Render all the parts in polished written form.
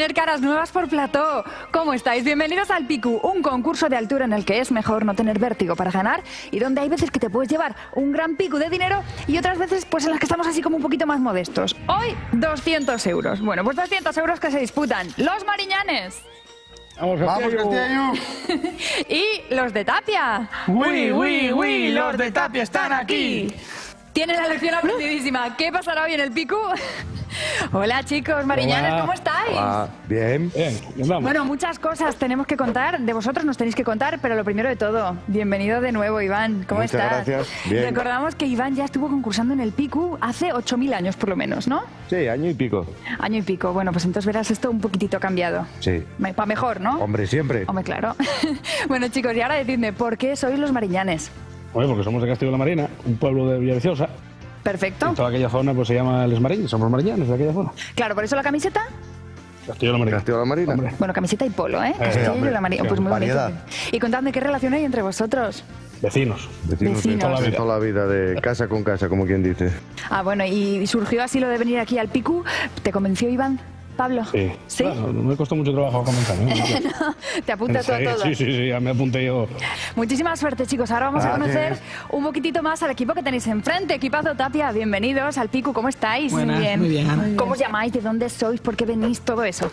tener caras nuevas por plató. ¿Cómo estáis? Bienvenidos al Picu, un concurso de altura en el que es mejor no tener vértigo para ganar y donde hay veces que te puedes llevar un gran pico de dinero y otras veces pues en las que estamos así como un poquito más modestos. Hoy 200 euros. Bueno, pues 200 euros que se disputan los Mariñanes. Vamos, Castiello. Y los de Tapia. ¡Uy! Los de Tapia están aquí. Tienen la lección aprendidísima. ¿Qué pasará hoy en el Picu? Hola chicos, Mariñanes, ¿cómo estáis? Hola. Bien. Vamos. Bueno, muchas cosas tenemos que contar, de vosotros nos tenéis que contar, pero lo primero de todo, bienvenido de nuevo, Iván. ¿Cómo Muchas estás? gracias. Bien. Recordamos que Iván ya estuvo concursando en el Picu hace 8000 años por lo menos, ¿no? Sí, año y pico. Año y pico. Bueno, pues entonces verás esto un poquitito cambiado. Sí. Para mejor, ¿no? Hombre, siempre. Hombre, claro. Bueno, chicos, y ahora decidme, ¿por qué sois los Mariñanes? Oye, porque somos de Castillo de la Marina, un pueblo de Villaviciosa. Perfecto. Y toda aquella zona pues se llama Les Mariñas, somos mariñanes de aquella zona. Claro, por eso la camiseta. Castillo de la Marina. Castillo de la Marina. Hombre. Bueno, camiseta y polo, ¿eh? Castillo hombre, de la Marina. sí, Pues muy bonito. variedad. Y contadme, ¿qué relación hay entre vosotros? Vecinos. Vecinos de Vecinos. toda la vida, de casa con casa, como quien dice. Ah, bueno, y surgió así lo de venir aquí al Picu. ¿Te convenció, Iván? ¿Pablo? Sí. ¿Sí? Claro, no me costó mucho trabajo comenzar, ¿no? No, te apuntas tú a todo. Sí, ya me apunté yo. Muchísima suerte, chicos. Ahora vamos a Gracias. conocer un poquitito más al equipo que tenéis enfrente. Equipazo Tapia, bienvenidos al Picu. ¿Cómo estáis? Buenas, muy bien, Ana. ¿Cómo os llamáis? ¿De dónde sois? ¿Por qué venís? Todo eso.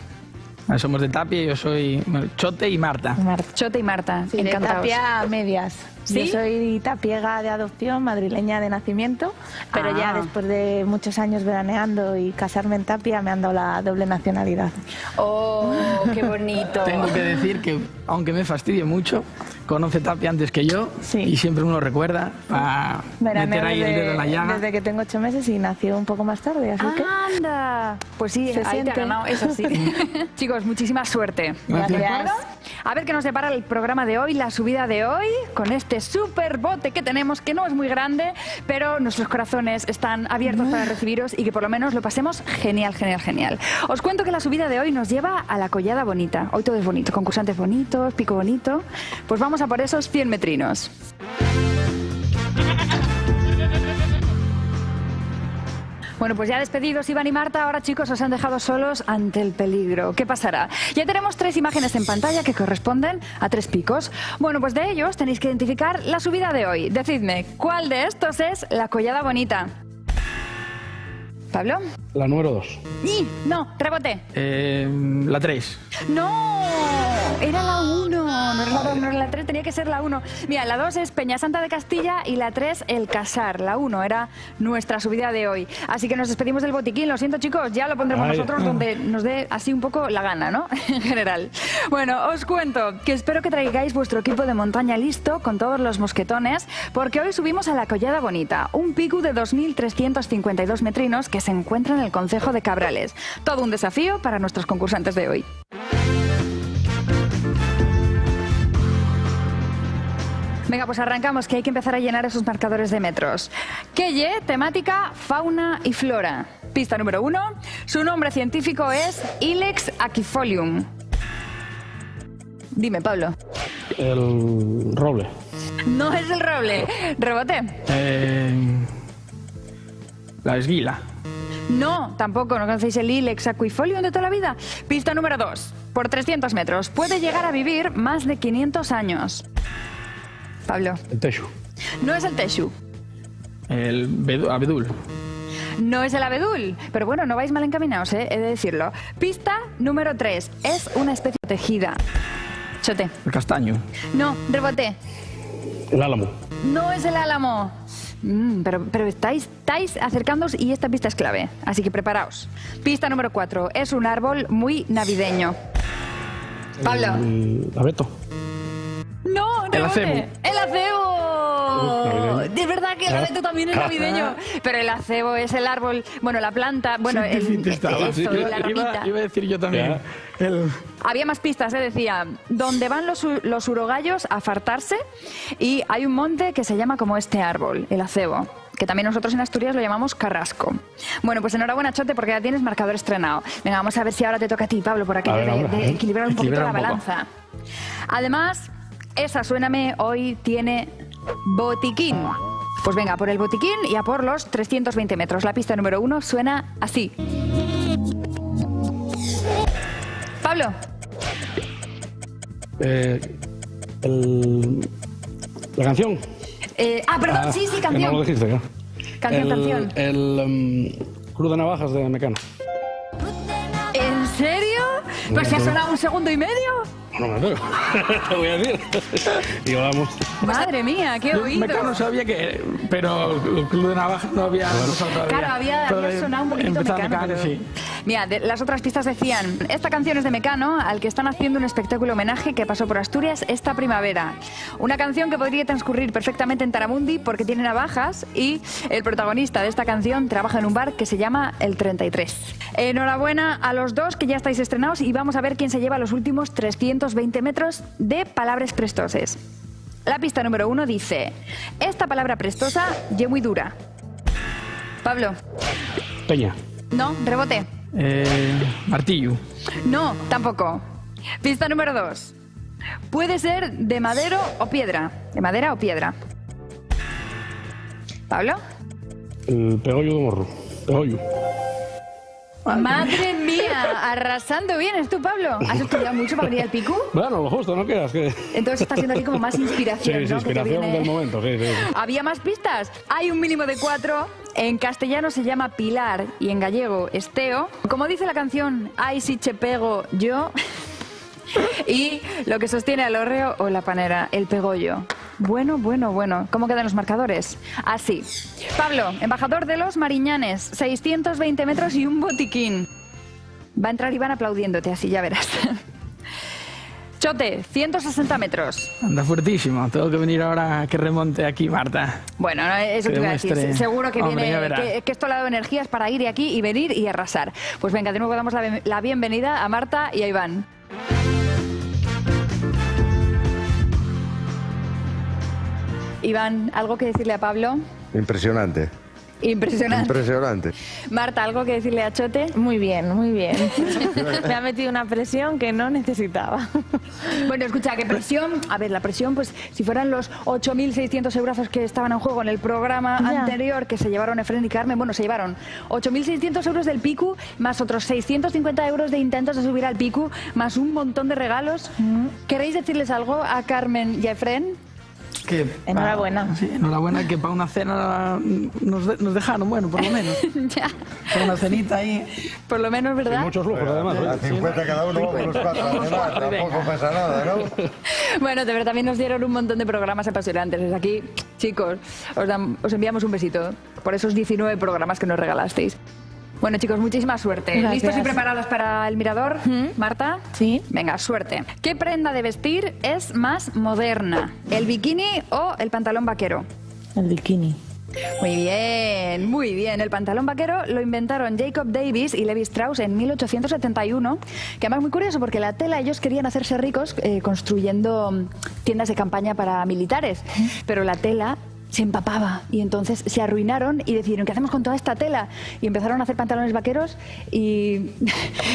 Somos de Tapia, yo soy Chote y Marta. Chote y Marta, Sí, de encantados. Tapia a medias. ¿Sí? Yo soy tapiega de adopción, madrileña de nacimiento, pero ya después de muchos años veraneando y casarme en Tapia me han dado la doble nacionalidad. ¡Oh, qué bonito! Tengo que decir que, aunque me fastidie mucho, conoce Tapia antes que yo Sí. y siempre uno lo recuerda para Veraneo meter ahí el dedo en la llaga. desde que tengo 8 meses y nació un poco más tarde, así que... ¡Anda! Pues sí, Se ahí te ha siente. ganado, eso sí. Chicos, muchísima suerte. Gracias. ¿De acuerdo? A ver qué nos depara el programa de hoy, la subida de hoy, con este súper bote que tenemos, que no es muy grande, pero nuestros corazones están abiertos para recibiros y que por lo menos lo pasemos genial, genial, genial. Os cuento que la subida de hoy nos lleva a la Collada Bonita. Hoy todo es bonito, concursantes bonitos, pico bonito. Pues vamos a por esos 100 metrinos. Bueno, pues ya despedidos Iván y Marta, ahora chicos os han dejado solos ante el peligro. ¿Qué pasará? Ya tenemos 3 imágenes en pantalla que corresponden a 3 picos. Bueno, pues de ellos tenéis que identificar la subida de hoy. Decidme, ¿cuál de estos es la Collada Bonita? ¿Pablo? La número 2. ¡Y! No, rebote. La 3. ¡No! Era la 1. No era la 2, no era la 3, tenía que ser la 1. Mira, la 2 es Peñasanta de Castilla y la 3 El Casar. La 1 era nuestra subida de hoy. Así que nos despedimos del botiquín. Lo siento, chicos, ya lo pondremos Ay. nosotros donde nos dé así un poco la gana, ¿no? En general. Bueno, os cuento que espero que traigáis vuestro equipo de montaña listo con todos los mosquetones, porque hoy subimos a la Collada Bonita, un pico de 2.352 metrinos que se encuentra en el concejo de Cabrales. Todo un desafío para nuestros concursantes de hoy. Venga, pues arrancamos, que hay que empezar a llenar esos marcadores de metros. Queye, temática, fauna y flora. Pista número 1. Su nombre científico es Ilex aquifolium. Dime, Pablo. El roble. No es el roble. Rebote. La esguila. No, tampoco. ¿No conocéis el Ilex aquifolium de toda la vida? Pista número 2. Por 300 metros. Puede llegar a vivir más de 500 años. Pablo. El texu. No es el texu. El abedul. No es el abedul. Pero bueno, no vais mal encaminados, he de decirlo. Pista número 3. Es una especie tejida. Chote. El castaño. No, rebote. El álamo. No es el álamo. Pero estáis acercándoos y esta pista es clave. Así que preparaos. Pista número 4. Es un árbol muy navideño. Pablo. El abeto. No, rebote. El acebo. ¡El acebo! navideño. De verdad que el abeto también es navideño. Pero el acebo es el árbol, bueno, la planta, bueno, eso, la ramita. Iba a decir yo también. Había más pistas, decía, donde van los urogallos a fartarse y hay un monte que se llama como este árbol, el acebo, que también nosotros en Asturias lo llamamos carrasco. Bueno, pues enhorabuena, Chote, porque ya tienes marcador estrenado. Venga, vamos a ver si ahora te toca a ti, Pablo, por aquello A ver, de equilibrar un poquito la Equilibrar un poco. balanza. Además, esa Suéname hoy tiene botiquín. Pues venga, por el botiquín y a por los 320 metros. La pista número 1 suena así. Pablo. La canción. Perdón, sí, Que canción. no lo dijiste, ¿no? Canción. Cruz de Navajas de Mecano. ¿En serio? Pues se ha sonado 1 segundo y medio. No me lo te voy a decir. Y vamos. Madre mía, qué oído. Mecano sabía que... Pero el Club de Navajas no había usado todavía. Claro, había sonado un poquito Empezaba Mecano. Pero... sí. Mira, las otras pistas decían, esta canción es de Mecano, al que están haciendo un espectáculo homenaje que pasó por Asturias esta primavera. Una canción que podría transcurrir perfectamente en Taramundi porque tiene navajas y el protagonista de esta canción trabaja en un bar que se llama El 33. Enhorabuena a los dos que ya estáis estrenados y vamos a ver quién se lleva los últimos 320 metros de palabras prestoses. La pista número 1 dice, esta palabra prestosa ye muy dura. Pablo. Peña. No, rebote. Martillo. No, tampoco. Pista número 2. Puede ser de madera o piedra. De madera o piedra. ¿Pablo? El pegollo de morro. Pegollo. Madre mía, arrasando bien. ¿Es tú, Pablo? ¿Has estudiado mucho para venir al Picu? Bueno, lo justo, no quedas que... Entonces está siendo aquí como más inspiración, Sí, ¿no? inspiración del momento, sí. ¿Había más pistas? Hay un mínimo de 4. En castellano se llama Pilar y en gallego Esteo. Como dice la canción, ay si che pego yo. Y lo que sostiene al hórreo o la panera, el pegollo. Bueno. ¿Cómo quedan los marcadores? Así. Pablo, embajador de los Mariñanes, 620 metros y un botiquín. Va a entrar Iván aplaudiéndote, así ya verás. Chote, 160 metros. Anda fuertísimo. Tengo que venir ahora a que remonte aquí, Marta. Bueno, eso Que te iba a decir. demuestre. Seguro que Hombre, ya viene, verás. que esto le ha dado energías para ir aquí y venir y arrasar. Pues venga, de nuevo damos la bienvenida a Marta y a Iván. Iván, ¿algo que decirle a Pablo? Impresionante. Impresionante. Impresionante. Marta, ¿algo que decirle a Chote? Muy bien, muy bien. Me ha metido una presión que no necesitaba. Bueno, escucha, ¿qué presión? A ver, la presión, pues si fueran los 8.600 euros que estaban en juego en el programa Ya. anterior que se llevaron Efren y Carmen, bueno, se llevaron 8.600 euros del Picu, más otros 650 euros de intentos de subir al Picu, más un montón de regalos. ¿Queréis decirles algo a Carmen y a Efren? Que Enhorabuena. Sí, enhorabuena que para una cena nos dejaron, bueno, por lo menos. Ya, Para una cenita ahí. por lo menos, ¿verdad? Muchos lujos, además. A ¿eh? 50 cada uno, vamos los 4 además, tampoco pasa nada, ¿no? Bueno, de verdad, también nos dieron un montón de programas apasionantes. Desde aquí, chicos, os enviamos un besito por esos 19 programas que nos regalasteis. Bueno, chicos, muchísima suerte. Gracias. ¿Listos y preparados para el mirador? Marta. Sí. Venga, suerte. ¿Qué prenda de vestir es más moderna? ¿El bikini o el pantalón vaquero? El bikini. Muy bien, muy bien. El pantalón vaquero lo inventaron Jacob Davis y Levi Strauss en 1871, que además es muy curioso porque la tela ellos querían hacerse ricos construyendo tiendas de campaña para militares, pero la tela se empapaba y entonces se arruinaron y decidieron, ¿qué hacemos con toda esta tela? Y empezaron a hacer pantalones vaqueros y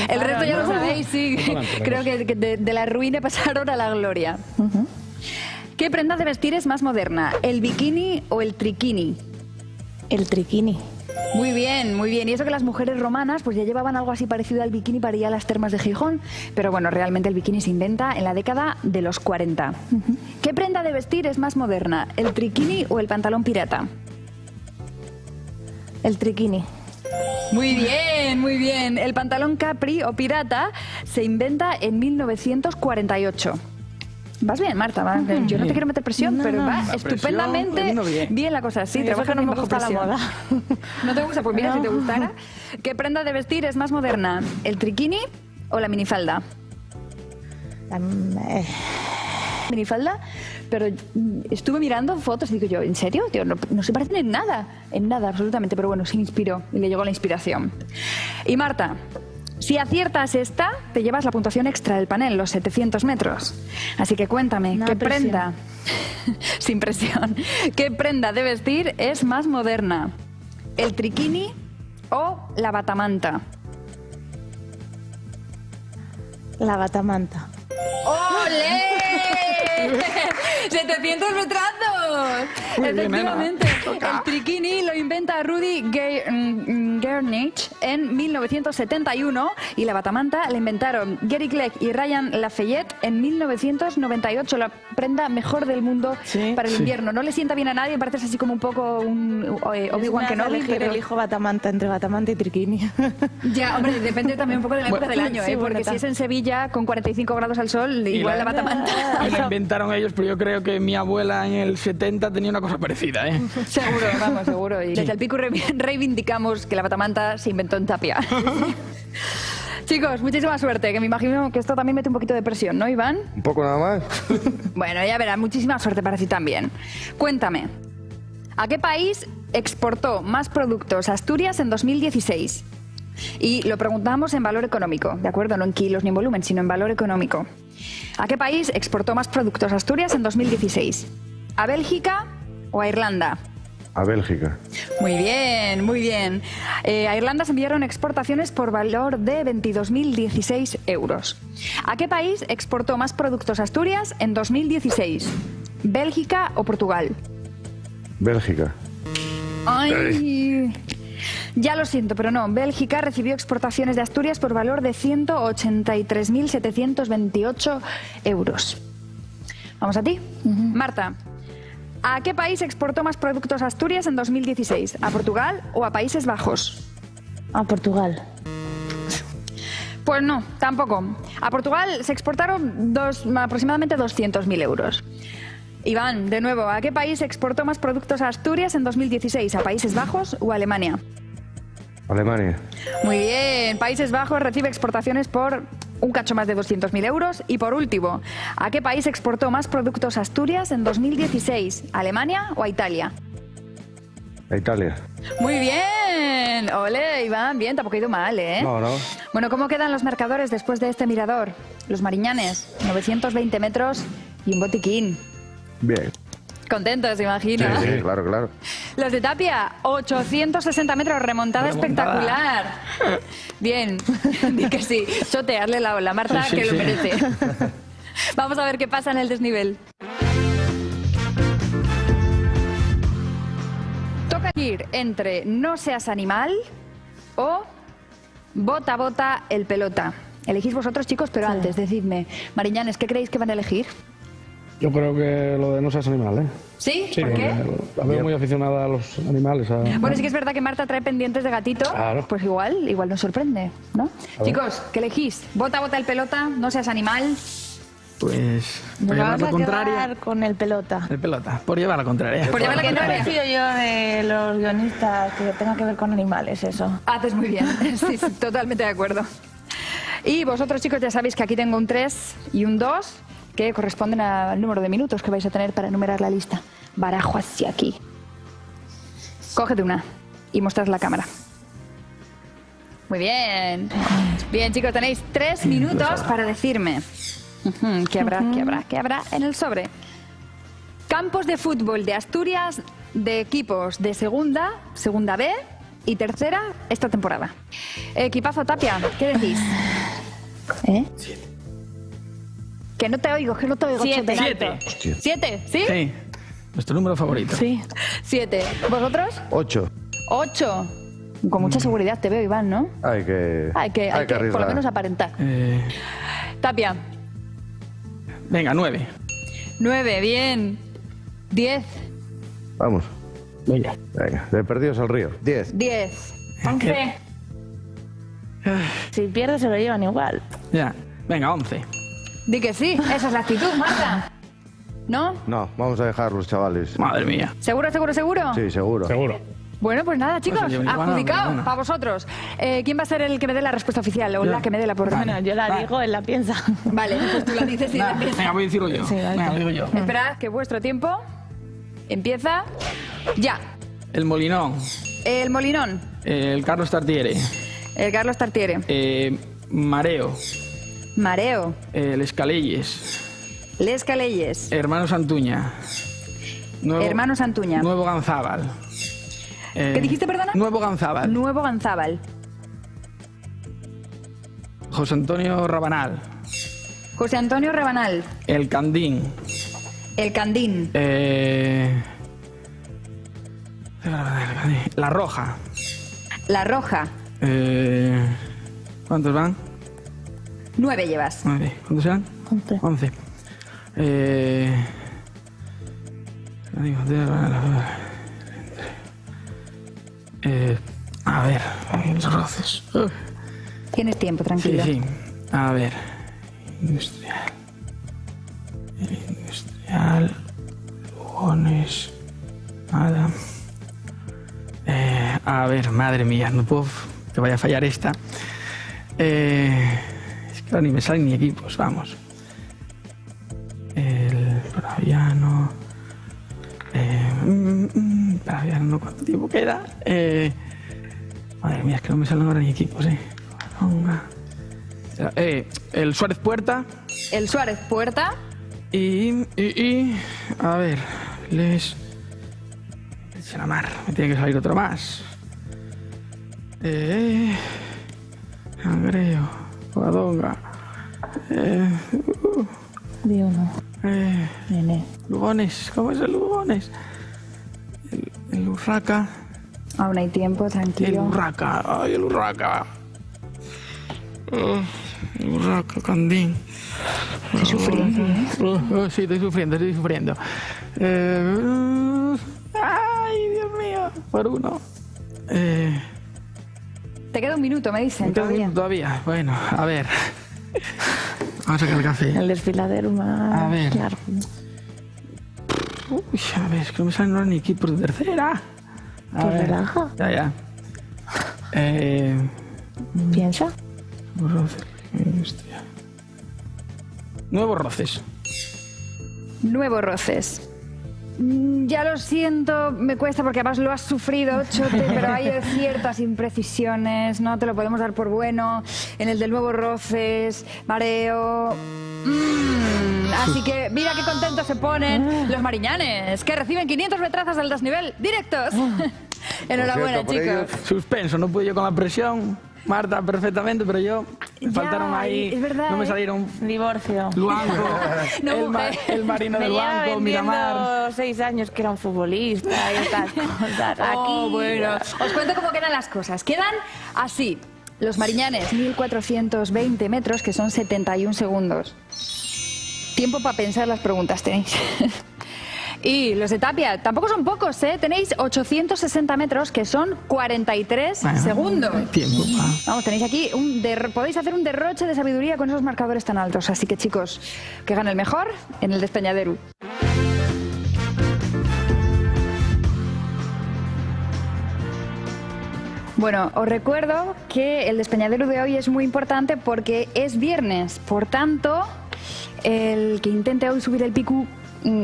el resto ya lo sabéis, sí. Creo que de la ruina pasaron a la gloria. ¿Qué prenda de vestir es más moderna? ¿El bikini o el triquini? El triquini. Muy bien, muy bien. Y eso que las mujeres romanas pues ya llevaban algo así parecido al bikini para ir a las termas de Gijón. Pero bueno, realmente el bikini se inventa en la década de los 40. ¿Qué prenda de vestir es más moderna? ¿El triquini o el pantalón pirata? El triquini. Muy bien, muy bien. El pantalón capri o pirata se inventa en 1948. Vas bien, Marta. ¿Va? Yo no te quiero meter presión, No, pero no. va La estupendamente presión, vino bien. bien la cosa. Sí, Eso trabajas que no bien me bajo gusta la presión. moda. ¿No te gusta? Pues mira, si te gustara. ¿Qué prenda de vestir es más moderna? ¿El triquini o la minifalda? Minifalda, pero estuve mirando fotos y digo yo, ¿en serio? Tío, no se parecen en nada, absolutamente, pero bueno, se inspiró y le llegó la inspiración. Y Marta, si aciertas esta, te llevas la puntuación extra del panel, los 700 metros. Así que cuéntame, Nada ¿qué presión. prenda, sin presión, qué prenda de vestir es más moderna? ¿El triquini o la batamanta? La batamanta. ¡Olé! ¡700 metrazos! Muy bien, Efectivamente. El triquini lo inventa Rudi Gernich en 1971 y la batamanta la inventaron Gary Clegg y Ryan Lafayette en 1998. La prenda mejor del mundo para el invierno. No le sienta bien a nadie, parece así como un poco un Obi-Wan Kenobi. Pero elijo batamanta entre batamanta y triquini. Ya, hombre, depende también un poco de la época del año, sí, porque si es en Sevilla con 45 grados al sol, igual la batamanta. La inventaron ellos, pero yo creo que mi abuela en el 70 tenía una cosa parecida, ¿eh? Seguro, vamos, seguro. Y desde el Pico reivindicamos que la batamanta se inventó en Tapia. Chicos, muchísima suerte, que me imagino que esto también mete un poquito de presión, ¿no, Iván? Un poco nada más. Bueno, ya verás, muchísima suerte para ti también. Cuéntame, ¿a qué país exportó más productos Asturias en 2016? Y lo preguntamos en valor económico, ¿de acuerdo? No en kilos ni en volumen, sino en valor económico. ¿A qué país exportó más productos Asturias en 2016? ¿A Bélgica o a Irlanda? A Bélgica. Muy bien, muy bien. A Irlanda se enviaron exportaciones por valor de 22.016 euros. ¿A qué país exportó más productos Asturias en 2016? ¿Bélgica o Portugal? Bélgica. ¡Ay! Ya lo siento, pero no. Bélgica recibió exportaciones de Asturias por valor de 183.728 euros. Vamos a ti. Marta, ¿a qué país exportó más productos Asturias en 2016? ¿A Portugal o a Países Bajos? A Portugal. Pues no, tampoco. A Portugal se exportaron aproximadamente 200.000 euros. Iván, de nuevo, ¿a qué país exportó más productos a Asturias en 2016? ¿A Países Bajos o a Alemania? Alemania. Muy bien, Países Bajos recibe exportaciones por un cacho más de 200.000 euros. Y por último, ¿a qué país exportó más productos Asturias en 2016? ¿A Alemania o a Italia? A Italia. Muy bien, ole, Iván, bien, tampoco ha ido mal, ¿eh? No. Bueno, ¿cómo quedan los marcadores después de este mirador? Los Mariñanes, 920 metros y un botiquín. Bien. Contentos, imagino. Sí, claro. Los de Tapia, 860 metros, remontada espectacular. Bien, di que sí. Chote, hazle la ola, Marta, Sí, que lo sí. merece. Vamos a ver qué pasa en el desnivel. Toca ir entre no seas animal o bota, bota, el pelota. Elegís vosotros, chicos, pero antes, decidme, Mariñanes, ¿qué creéis que van a elegir? Yo creo que lo de no seas animal, ¿eh? ¿Sí? Sí, ¿Por qué? la veo muy aficionada a los animales. Bueno, sí que es verdad que Marta trae pendientes de gatito. Claro. Pues igual nos sorprende, ¿no? Chicos, ¿qué elegís? Bota, bota, el pelota, no seas animal. Pues por Nos llevar vamos la a contraria. quedar con el pelota. El pelota, por llevar la contraria. Por llevar la Porque no he contraria. elegido yo de los guionistas que tenga que ver con animales, eso. Haces muy bien. Sí, sí, totalmente de acuerdo. Y vosotros, chicos, ya sabéis que aquí tengo un 3 y un 2 que corresponden al número de minutos que vais a tener para enumerar la lista. Barajo hacia aquí. Cógete una y mostrad la cámara. Muy bien. Bien, chicos, tenéis 3 minutos para decirme qué habrá en el sobre. Campos de fútbol de Asturias de equipos de segunda B y tercera esta temporada. Equipazo Tapia, ¿qué decís? ¿Eh? Que no te oigo, Siete. Chote. 7, ¿sí? Sí, nuestro número favorito. Sí. 7. ¿Vosotros? 8. 8. Con mucha seguridad te veo, Iván, ¿no? Hay que Hay que por lo arriesgar. menos aparentar. Eh, Tapia, venga, 9. 9, bien. 10, Vamos. Venga. Venga, de perdidos al río. 10. 10, 11, Si pierdes se lo llevan igual. Ya, venga, 11. di que sí, esa es la actitud, Marta. ¿No? No, vamos a dejar los chavales. Madre mía. ¿Seguro? Sí, seguro. Seguro. Bueno, pues nada, chicos, Pues yo igual no, adjudicado pero bueno. para vosotros. ¿Quién va a ser el que me dé la respuesta oficial o Yo. la que me dé la por Bueno, yo la digo, él la piensa. Vale, pues tú la dices y la empiezas. Venga, voy a decirlo yo. Sí, vale. Venga, lo digo yo. Esperad que vuestro tiempo empieza ya. El Molinón. El Molinón, El Carlos Tartiere. el Carlos Tartiere, Mareo. Mareo, El Escaleyes. Les Calelles, Hermano Santuña. Hermano Santuña. Nuevo Ganzábal. ¿Qué dijiste, perdona? Nuevo Ganzábal. Nuevo Ganzábal, José Antonio Rabanal. José Antonio Rebanal, El Candín. El Candín, La roja. La roja. ¿Cuántos van? 9 llevas. 9. ¿Cuántos eran? 11. A ver, los roces. Tienes tiempo, tranquilo. Sí, sí. A ver. Industrial. Lugones. Nada. A ver, madre mía, no puedo que vaya a fallar esta. Es que ahora ni me salen ni equipos, vamos. El Praviano. Praviano, ¿cuánto tiempo queda? Madre mía, es que no me salen ahora ni equipos, El Suárez Puerta. El Suárez Puerta. Y a ver, la mar, me tiene que salir otro más. Angreo, Covadonga. Di uno. Nene. Lugones, ¿cómo es el Lugones? El Urraca. Aún hay tiempo, El tranquilo. Urraca, ay, el Urraca. El Urraca, Candín. Estoy sufriendo, ¿eh? Sí, estoy sufriendo. Ay, Dios mío, por uno. Te queda un minuto, me dicen. Me queda un todavía. minuto todavía. Bueno, a ver. Vamos a sacar el café. El desfiladero más A ver. largo. Uy, a ver, es que no me salen ahora ni equipos de tercera. A Pues ver. relaja. Ya. Piensa. Roces, industria. Nuevos roces. Nuevos roces. Ya lo siento, me cuesta porque además lo has sufrido, Chote, pero hay ciertas imprecisiones, no te lo podemos dar por bueno. En el de nuevos roces, mareo. Así que mira qué contentos se ponen los mariñanes, que reciben 500 metrazos del desnivel directos. Enhorabuena, Por cierto, por chicos. Suspenso, no pude yo con la presión. Marta perfectamente, pero yo me Ya, faltaron ahí. es verdad, no me ¿eh? salieron Divorcio. Luango, No, mujer. el marino Me del lleva Luango, Miramar. vendiendo 6 años que era un futbolista y estas cosas. Oh, Aquí. bueno. Os cuento cómo quedan las cosas. Quedan así. Los mariñanes, 1420 metros, que son 71 segundos. Tiempo para pensar las preguntas tenéis. Y los de Tapia, tampoco son pocos, ¿eh? Tenéis 860 metros, que son 43 segundos. Tiempo, Vamos, tenéis aquí podéis hacer un derroche de sabiduría con esos marcadores tan altos. Así que, chicos, que gane el mejor en el Despeñadero. Bueno, os recuerdo que el Despeñadero de hoy es muy importante porque es viernes. Por tanto, el que intente hoy subir el picu,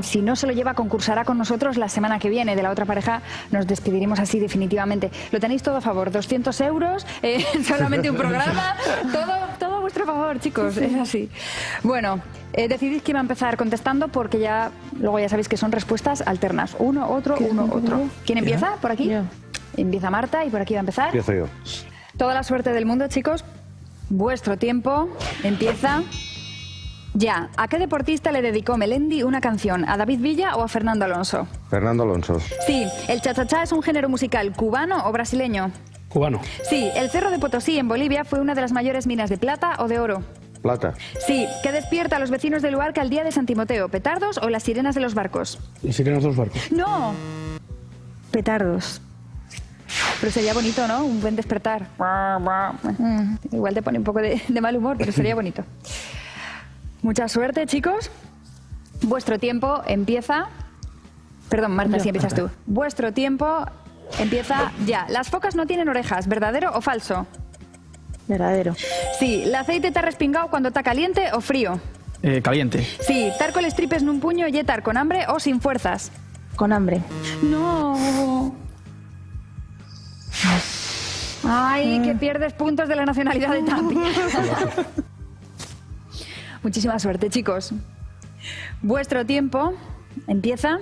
si no se lo lleva, concursará con nosotros la semana que viene. De la otra pareja nos despediremos así definitivamente. Lo tenéis todo a favor, 200 euros, solamente un programa, todo a vuestro favor, chicos, es así. Bueno, decidid quién va a empezar contestando porque ya luego ya sabéis que son respuestas alternas. Uno, otro. ¿Quién empieza? ¿Por aquí? Yo. Empieza Marta y por aquí va a empezar. Empiezo yo. Toda la suerte del mundo, chicos. Vuestro tiempo empieza ya. ¿A qué deportista le dedicó Melendi una canción? ¿A David Villa o a Fernando Alonso? Fernando Alonso. Sí. ¿El cha-cha-cha es un género musical cubano o brasileño? Cubano. Sí. ¿El Cerro de Potosí en Bolivia fue una de las mayores minas de plata o de oro? Plata. Sí. ¿Qué despierta a los vecinos de Luarca el día de San Timoteo? ¿Petardos o las sirenas de los barcos? Y sirenas dos barcos. ¡No! Petardos. Pero sería bonito, ¿no? Un buen despertar. Igual te pone un poco de mal humor, pero sería bonito. Mucha suerte, chicos. Vuestro tiempo empieza... Perdón, Marta, si empiezas tú. Vuestro tiempo empieza ya. Las focas no tienen orejas, ¿verdadero o falso? Verdadero. Sí. ¿El aceite te ha respingado cuando está caliente o frío? Caliente. Sí. ¿Tar con les tripes en un puño y etar con hambre o sin fuerzas? Con hambre. No. Ay, que pierdes puntos de la nacionalidad de Tapia. Muchísima suerte, chicos. Vuestro tiempo empieza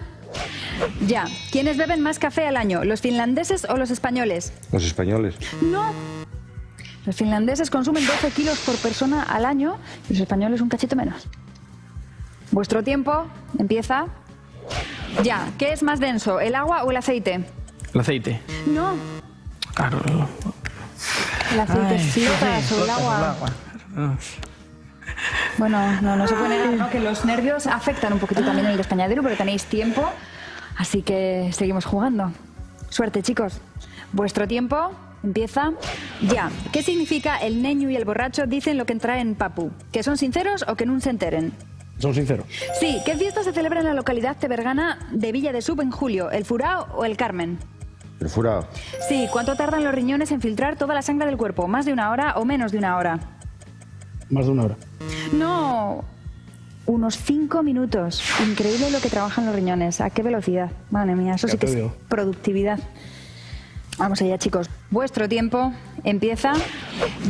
ya. ¿Quiénes beben más café al año? ¿Los finlandeses o los españoles? Los españoles. No. Los finlandeses consumen 12 kilos por persona al año y los españoles un cachito menos. Vuestro tiempo empieza ya. ¿Qué es más denso, el agua o el aceite? El aceite. No. Claro. El aceite flota sobre el agua. Bueno, no se puede negar, ¿no? Que los nervios afectan un poquito también el despañadero, pero tenéis tiempo, así que seguimos jugando. Suerte, chicos. Vuestro tiempo empieza ya. ¿Qué significa el neño y el borracho dicen lo que entra en papu? ¿Que son sinceros o que no se enteren? Son sinceros. Sí. ¿Qué fiesta se celebra en la localidad tebergana de Villa de Sub en julio? ¿El Furao o el Carmen? El furado. Sí. ¿Cuánto tardan los riñones en filtrar toda la sangre del cuerpo? ¿Más de 1 hora o menos de 1 hora? Más de 1 hora. No, unos 5 minutos. Increíble lo que trabajan los riñones. ¿A qué velocidad? Madre mía, eso Ya sí que te es digo. productividad. Vamos allá, chicos. Vuestro tiempo empieza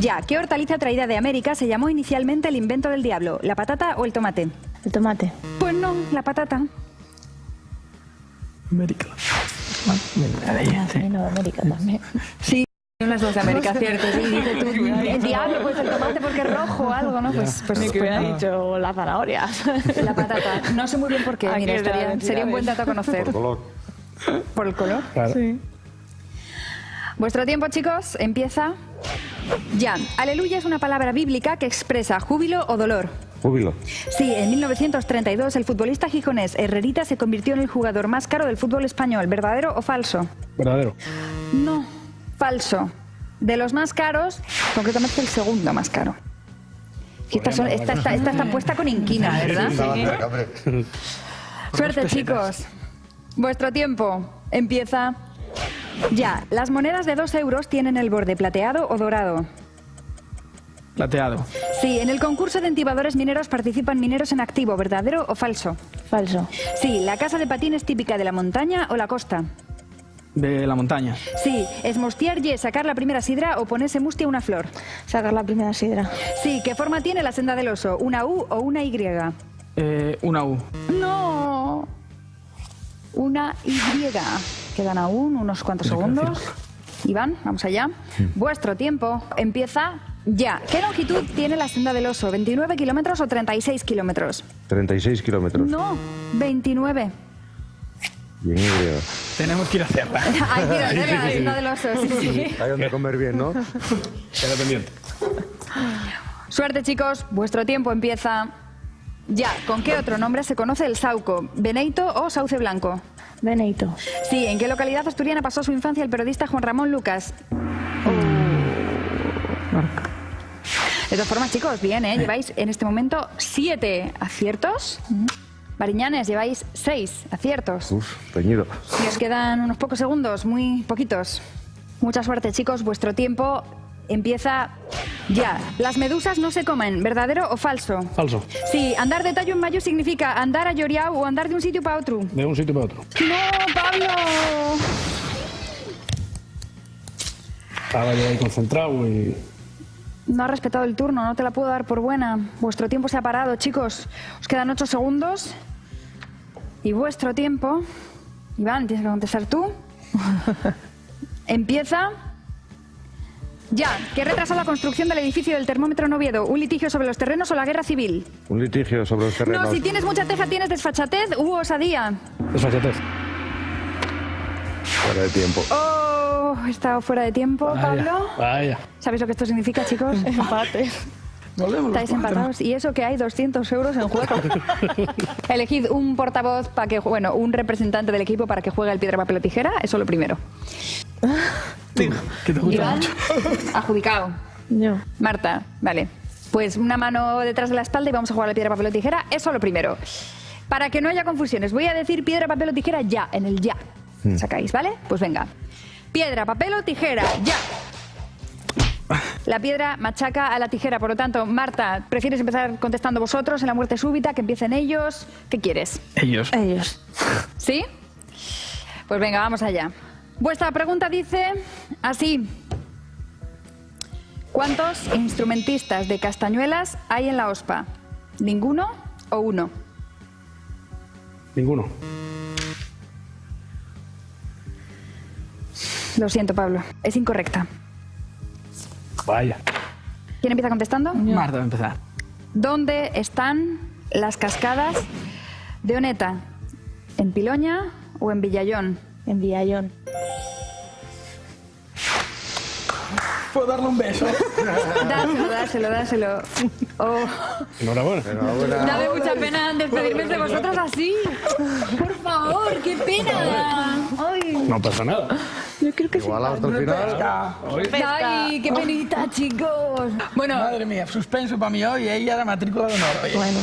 ya. ¿Qué hortaliza traída de América se llamó inicialmente el invento del diablo? ¿La patata o el tomate? El tomate. Pues no, la patata. América. Vino de América también. Sí, son las dos de América, cierto. Sí, dice tú, el diablo, pues el tomate porque es rojo o algo, ¿no? Pues Ni que hubiera dicho la zanahoria. la patata. No sé muy bien por qué. Aquí Mira, es de las sería un buen dato a conocer. Por color. ¿Por el color? Claro. Sí. Vuestro tiempo, chicos, empieza ya. Aleluya es una palabra bíblica que expresa júbilo o dolor. Júbilo. Sí, en 1932 el futbolista gijonés Herrerita se convirtió en el jugador más caro del fútbol español. ¿Verdadero o falso? Verdadero. No, falso. De los más caros, concretamente el segundo más caro. Y esta está puesta con inquina, ¿verdad? Estaba cerca, hombre. Suerte, chicos. Vuestro tiempo empieza ya. Las monedas de 2 euros tienen el borde plateado o dorado. Plateado. Sí, en el concurso de entibadores mineros participan mineros en activo. ¿Verdadero o falso? Falso. Sí, ¿la casa de patín es típica de la montaña o la costa? De la montaña. Sí, ¿esmostiar y sacar la primera sidra o ponerse mustia una flor? Sacar la primera sidra. Sí, ¿qué forma tiene la senda del oso? ¿Una U o una Y? Una U. No, una Y. Quedan aún unos cuantos segundos. Iván, vamos allá. Vuestro tiempo empieza ya. ¿Qué longitud tiene la senda del oso? ¿29 kilómetros o 36 kilómetros? 36 kilómetros. No, 29. Bien, griego. Tenemos que ir a hacerla. Hay que ir a hacer la senda del oso, sí, sí. Hay donde comer bien, ¿no? Queda pendiente. Suerte, chicos. Vuestro tiempo empieza ya. ¿Con qué otro nombre se conoce el sauco? ¿Beneito o sauce blanco? Beneito. Sí, ¿en qué localidad asturiana pasó su infancia el periodista Juan Ramón Lucas? De todas formas, chicos, bien, ¿eh? Lleváis en este momento 7 aciertos. Bariñanes, lleváis 6 aciertos. Uf, teñido. Y os quedan unos pocos segundos, muy poquitos. Mucha suerte, chicos. Vuestro tiempo empieza ya. Las medusas no se comen, ¿verdadero o falso? Falso. Sí, andar de tallo en mayo significa andar a lloriao o andar de un sitio para otro. De un sitio para otro. ¡No, Pablo! Estaba yo ahí concentrado y... No ha respetado el turno, no te la puedo dar por buena. Vuestro tiempo se ha parado, chicos. Os quedan 8 segundos. Y vuestro tiempo... Iván, tienes que contestar tú. Empieza... Ya. ¿Qué retrasó la construcción del edificio del termómetro en Oviedo? ¿Un litigio sobre los terrenos o la guerra civil? Un litigio sobre los terrenos. No, si tienes mucha teja, tienes desfachatez u osadía. Desfachatez. Fuera de tiempo. Oh, he estado fuera de tiempo, Pablo. Vaya. ¿Sabéis lo que esto significa, chicos? Empate. Volvemos. Estáis empatados y eso que hay 200 euros en juego. Elegid un portavoz para que, bueno, un representante del equipo para que juegue el piedra, papel o tijera. Eso lo primero. Que te gusta Iván, mucho. adjudicado. Yo. Marta, vale. Pues una mano detrás de la espalda y vamos a jugar al piedra, papel o tijera. Eso lo primero. Para que no haya confusiones, voy a decir piedra, papel o tijera ya, en el ya. Sacáis, ¿vale? Pues venga. Piedra, papel o tijera, ya. La piedra machaca a la tijera, por lo tanto, Marta, ¿prefieres empezar contestando vosotros en la muerte súbita, que empiecen ellos? ¿Qué quieres? Ellos. Ellos. ¿Sí? Pues venga, vamos allá. Vuestra pregunta dice así. ¿Cuántos instrumentistas de castañuelas hay en la OSPA? ¿Ninguno o uno? Ninguno. Lo siento, Pablo. Es incorrecta. Vaya. ¿Quién empieza contestando? Marta va a empezar. ¿Dónde están las cascadas de Oneta? ¿En Piloña o en Villayón? En Villallón. ¿Puedo darle un beso? Dáselo. Oh. Enhorabuena. Da mucha pena despedirme de vosotros así. Por favor, qué pena. Ay. No pasa nada. Yo creo que Igual hasta el final. Ay, qué penita, chicos. Bueno, Madre mía, suspenso para mí hoy, ella la matrícula de honor. Oye. Bueno.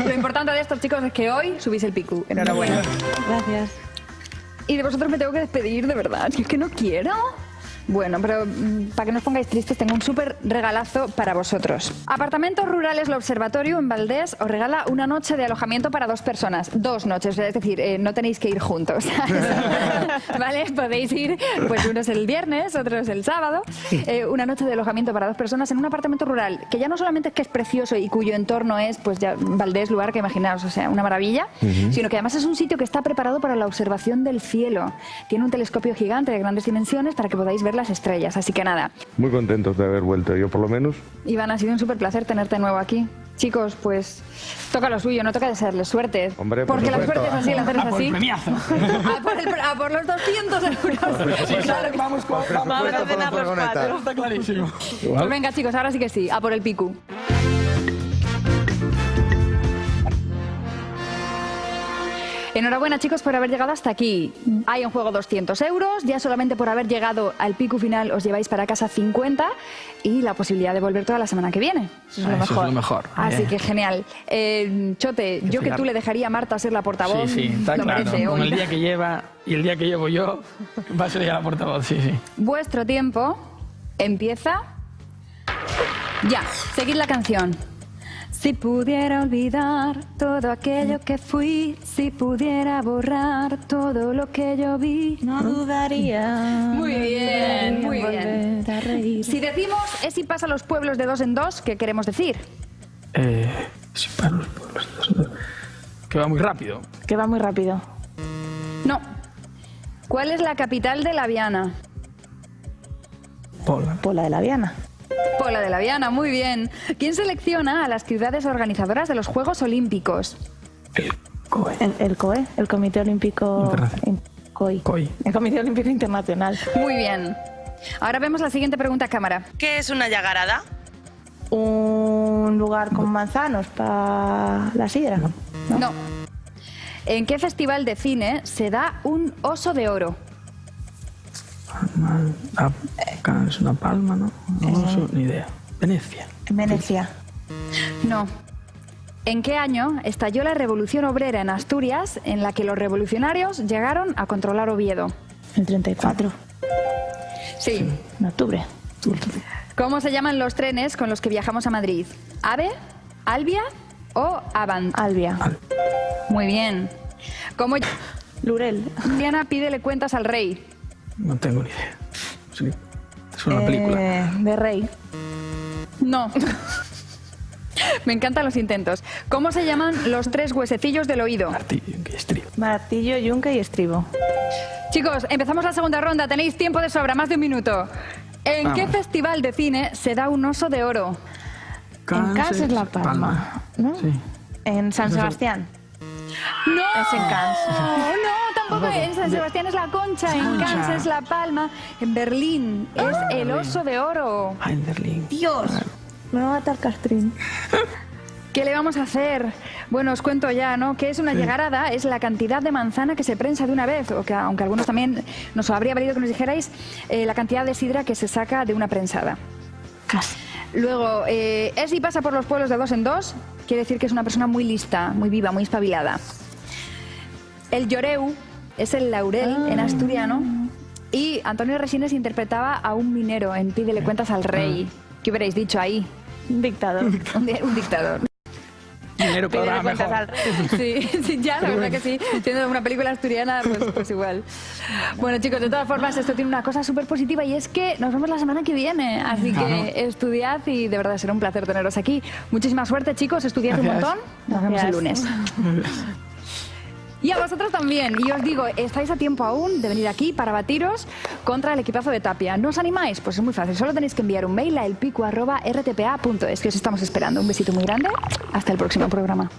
lo importante de estos chicos es que hoy subís el picu. Enhorabuena. Gracias. Y de vosotros me tengo que despedir, de verdad. Es que no quiero. Bueno, pero para que no os pongáis tristes, tengo un súper regalazo para vosotros. Apartamentos Rurales Lo Observatorio en Valdés os regala una noche de alojamiento para 2 personas. 2 noches, es decir, no tenéis que ir juntos. ¿Vale? Podéis ir, pues uno es el viernes, otro es el sábado. Una noche de alojamiento para 2 personas en un apartamento rural, que ya no solamente es que es precioso y cuyo entorno es, pues ya Valdés, lugar que imaginaos, o sea, una maravilla, sino que además es un sitio que está preparado para la observación del cielo. Tiene un telescopio gigante de grandes dimensiones para que podáis ver las estrellas, así que nada. Muy contentos de haber vuelto, yo por lo menos. Iván, ha sido un súper placer tenerte de nuevo aquí. Chicos, pues toca lo suyo, no toca desearles suerte. Hombre, por porque la supuesto. suerte es así, la hacer es Por el así. premiazo. A por los 200 euros. Sí, claro, vamos con... Vamos a cenar los 4. Está clarísimo. Pues venga, chicos, ahora sí que sí, a por el picu. Enhorabuena, chicos, por haber llegado hasta aquí. Hay en juego 200 euros. Ya solamente por haber llegado al picu final os lleváis para casa 50 y la posibilidad de volver toda la semana que viene. Eso es lo mejor. Eso es lo mejor. Así que genial. Chote, yo que tú le dejaría a Marta ser la portavoz. Sí, está lo claro. merece Con hoy. el día que lleva y el día que llevo yo, va a ser ya la portavoz, sí. Vuestro tiempo empieza ya. Seguid la canción. Si pudiera olvidar todo aquello que fui, si pudiera borrar todo lo que yo vi. No dudaría. Muy bien, muy bien. volver a reír. Si decimos es si pasa a los pueblos de 2 en 2, ¿qué queremos decir? Sí, para los pueblos. Que va muy rápido. Que va muy rápido. No. ¿Cuál es la capital de la Viana? Pola de la Viana. Pola de la Viana, muy bien. ¿Quién selecciona a las ciudades organizadoras de los Juegos Olímpicos? El COE. El COE, el Comité Olímpico... Internacional. COI. El Comité Olímpico Internacional. Muy bien. Ahora vemos la siguiente pregunta a cámara. ¿Qué es una llagarada? Un lugar con manzanos para la sidra. No. ¿En qué festival de cine se da un oso de oro? Es una palma, ¿no? No sé, ni idea. Venecia. En Venecia. No. ¿En qué año estalló la revolución obrera en Asturias en la que los revolucionarios llegaron a controlar Oviedo? El 34. Sí. En octubre. ¿Cómo se llaman los trenes con los que viajamos a Madrid? ¿AVE, Albia o Avant? Albia. Muy bien. ¿Cómo Lurel. Diana pídele cuentas al rey? No tengo ni idea. Sí. Es una película. De Rey. No. Me encantan los intentos. ¿Cómo se llaman los 3 huesecillos del oído? Martillo y estribo. Martillo, yunque y estribo. Chicos, empezamos la segunda ronda. Tenéis tiempo de sobra, más de un minuto. ¿En qué festival de cine se da un oso de oro? En Cannes es La Palma, ¿no? Sí. En San Sebastián. ¡No! Es en Cannes. No, tampoco. En San Sebastián es la Concha, en Cannes es la Palma, en Berlín es el oso de oro. Ah, en Berlín. Dios. Me va a matar Castrín. ¿Qué le vamos a hacer? Bueno, os cuento ya, ¿no? ¿Qué es una llagarada? Es la cantidad de manzana que se prensa de una vez, o que aunque algunos también nos habría valido que nos dijerais la cantidad de sidra que se saca de una prensada. Casi. Luego, es y pasa por los pueblos de 2 en 2, quiere decir que es una persona muy lista, muy viva, muy espabilada. El lloreu es el laurel en asturiano y Antonio Resines interpretaba a un minero en Pídele cuentas al rey. ¿Qué hubierais dicho ahí? Un dictador. Un dictador. Dinero Pídele para cuentas mejor. al rey. Sí, ya, la verdad que sí. Siendo una película asturiana, pues igual. Bueno, chicos, de todas formas, esto tiene una cosa súper positiva y es que nos vemos la semana que viene. Así que estudiad y de verdad será un placer teneros aquí. Muchísima suerte, chicos. Estudiad un montón. Nos vemos el lunes. Y a vosotros también. Y os digo, estáis a tiempo aún de venir aquí para batiros contra el equipazo de Tapia. ¿No os animáis? Pues es muy fácil. Solo tenéis que enviar un mail a elpicu@rtpa.es, que os estamos esperando. Un besito muy grande. Hasta el próximo programa.